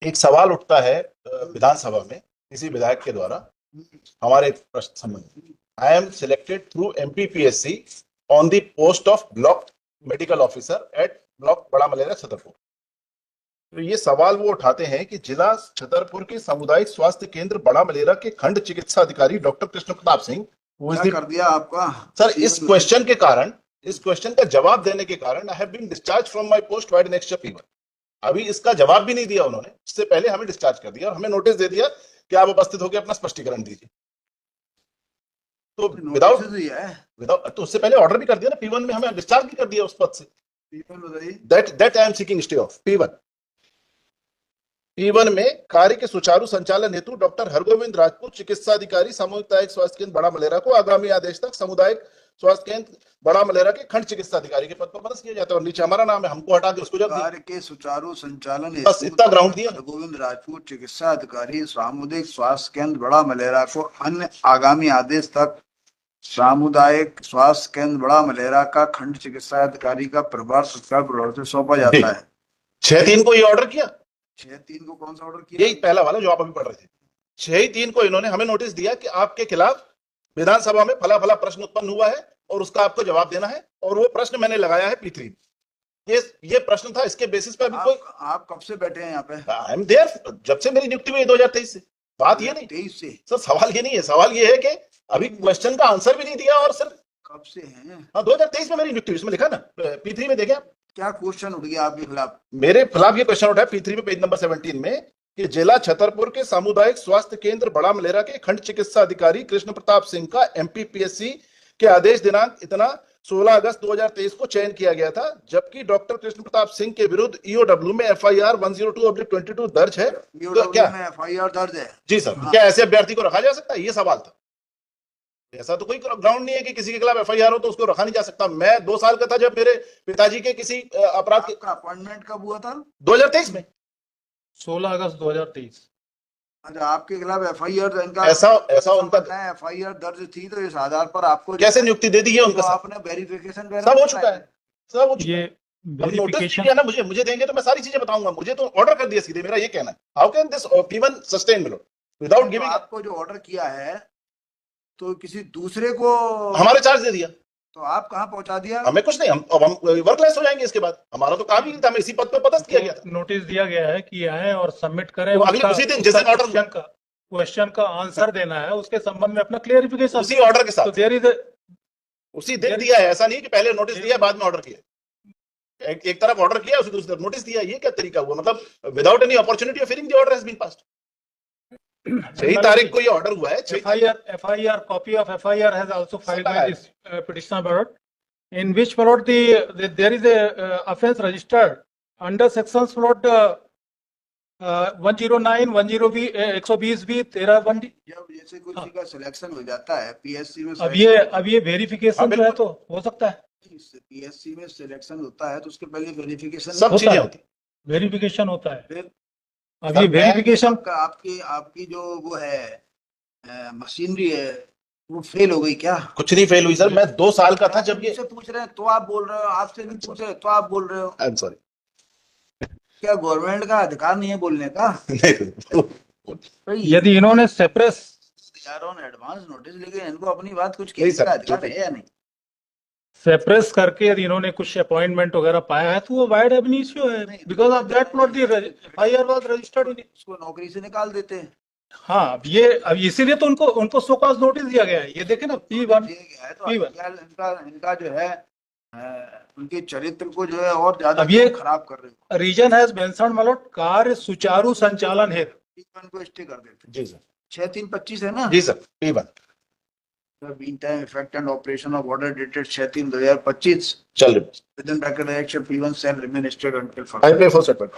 एक सवाल उठता है विधानसभा में किसी विधायक के द्वारा हमारे प्रश्न संबंधी। I am selected through MPPSC on the post of block medical officer eight block बड़ा मलेरा छतरपुर। तो ये सवाल वो उठाते हैं कि जिला छतरपुर के सामुदायिक स्वास्थ्य केंद्र बड़ा मलेरा के खंड चिकित्सा अधिकारी डॉक्टर कृष्ण प्रताप सिंह क्या कर दिया आपका सर इस क्वेश्चन के कारण, इस क्वेश्चन का जवाब देने के कारण I have been discharge from my post by next fever. अभी इसका जवाब भी नहीं दिया उन्होंने, इससे पहले हमें डिस्चार्ज कर दिया और हमें नोटिस दे दिया कि आप उपस्थित होकर अपना स्पष्टीकरण दीजिए। तो विदाउट तो उससे पहले ऑर्डर भी कर दिया ना, P1 में हमें डिस्चार्ज भी कर दिया उस पद से। That I am seeking stay of P1 में कार्य के सुचारू संचालन हेतु डॉक्टर हरगोविंद राजपूत चिकित्सा अधिकारी सामुदायिक स्वास्थ्य केंद्र बड़ा मलेरा को आगामी आदेश तक सामुदायिक स्वास्थ्य केंद्र बड़ा मलेरा के खंड चिकित्सा अधिकारी के पद पर पदस्थ किया जाता है और नीचे हमारा नाम है, हमको हटा के उसको जब कार्य के सुचारू संचालन बस इतना ग्राउंड दिया। हरगोविंद राजपूत चिकित्सा अधिकारी सामुदायिक स्वास्थ्य केंद्र बड़ा मलेरा को अन्य आगामी आदेश तक सामुदायिक स्वास्थ्य केंद्र बड़ा मलेरा का खंड चिकित्सा अधिकारी का प्रभार तत्काल से सौंपा जाता है। 6/3 को ये ऑर्डर किया। 6/3 को कौन सा ऑर्डर किया? यही पहला वाला जो आप अभी पढ़ रहे थे। 6/3 को इन्होंने हमें नोटिस दिया कि आपके खिलाफ विधानसभा में फला फला प्रश्न उत्पन्न हुआ है और उसका आपको जवाब देना है, और वो प्रश्न मैंने लगाया है P3। ये प्रश्न था, इसके बेसिस पे अभी कोई आप कब से बैठे हैं यहाँ पे? आई एम देयर जब से मेरी नियुक्ति हुई 2023 से। बात ये नहीं 23 से सर, सवाल ये नहीं है, सवाल ये है कि अभी क्वेश्चन का आंसर भी नहीं दिया और सिर्फ कब से हैं? हाँ 2023 में मेरी नियुक्ति हुई, इसमें लिखा ना P3 में देखें आप। क्या क्वेश्चन उठ गया आपके खिलाफ? मेरे खिलाफ ये क्वेश्चन उठा है P3 में पेज नंबर 17 में कि जिला छतरपुर के सामुदायिक स्वास्थ्य केंद्र बड़ा मलेरा के खंड चिकित्सा अधिकारी कृष्ण प्रताप सिंह का एमपीपीएससी के आदेश दिनांक इतना 16 अगस्त 2023 को चयन किया गया था, जबकि डॉक्टर कृष्ण प्रताप सिंह के विरुद्ध ईओडब्ल्यू में एफआईआर 102/22 दर्ज है। तो क्या एफआईआर दर्ज है? जी सर। क्या ऐसे अभ्यर्थी को रखा जा सकता है? ये सवाल था। ऐसा तो कोई ग्राउंड नहीं है कि किसी के खिलाफ एफआईआर हो तो उसको रखा नहीं जा सकता। मैं 2 साल का था जब मेरे पिताजी के किसी अपराध का अपॉइंटमेंट कब हुआ था? 2023 में 16 अगस्त 2023। अच्छा, आपके खिलाफ एफआईआर इनका ऐसा उनका एफआईआर दर्ज थी, तो इस आधार पर आपको कैसे नियुक्ति दे दी है उनका? तो आपने वेरिफिकेशन सब हो चुका है, सब हो चुका है। ये नोटिस किया ना मुझे देंगे तो मैं सारी चीजें बताऊंगा। मुझे तो ऑर्डर कर दिया सीधे, मेरा ये कहना है। How can this P1 sustain without giving? आपको जो ऑर्डर किया है तो किसी दूसरे को हमारे चार्ज दे दिया, तो आप कहाँ पहुंचा दिया? हमें कुछ नहीं, हम वर्कलेस हो जाएंगे इसके बाद। हमारा तो काम ही नहीं था, हमें इसी पद पे पदस्थ किया गया था। नोटिस दिया गया है कि आए और सबमिट करें, तो अगले उसी दिन जैसे ऑर्डर क्वेश्चन का आंसर देना है, उसके संबंध में अपना क्लियरिफिकेशन उसी ऑर्डर के साथ तो देयर इज उसी दिन दिया है। ऐसा नहीं कि पहले नोटिस दिया बाद में ऑर्डर किया। एक तरफ ऑर्डर किया, उसी दूसरी तरफ नोटिस दिया। ये क्या तरीका हुआ? मतलब without any opportunity of hearing the order has been passed. 6 तारीख को ये ऑर्डर हुआ है। FIR copy of FIR has also filed by this petitioner Barot, in which Barot there is a offence registered under sections Barot 109, 120B 13(1)D। जब जैसे किसी का selection हो जाता है पीएससी में, अब ये वेरिफिकेशन जो है तो हो सकता है। पीएससी में सिलेक्शन होता है तो उसके पहले वेरिफिकेशन सब चीजें होती है, वेरिफिकेशन होता है। फिर अब ये वेरिफिकेशन का आपकी जो वो है मशीनरी है वो फेल हो गई क्या? कुछ नहीं फेल हुई सर। मैं 2 साल का था जब ये पूछ रहे हैं तो आप बोल रहे हो, आपसे नहीं पूछ रहे तो आप बोल रहे हो। I am sorry. क्या गवर्नमेंट का अधिकार नहीं है बोलने का? यदि इन्होंने सेपरेस एडवांस नोटिस लेके इनको अपनी बात कुछ कहने का अधिकार है या नहीं? सेपरेस करके यदि इन्होंने कुछ अपॉइंटमेंट वगैरह पाया है तो वो वाइड एबनिशियो है, because of that not the FIR was registered in. उसको नौकरी से निकाल देते हैं। हाँ, अब इसीलिए तो उनको सो कॉज नोटिस दिया गया है। ये देखे ना P1 तो इनका जो है उनके चरित्र को जो है और ज्यादा अब ये खराब कर रहे हो। रीजन हैज मेंशन्ड मतलब कार्य सुचारू संचालन है, P1 को स्टे कर देते। जी सर। 6/3/25 है ना? जी sir. P1 meantime effect and operation of order dated 6/3/2025 चल रही within bracket action P1 shall remain stayed until further. I pay for separate.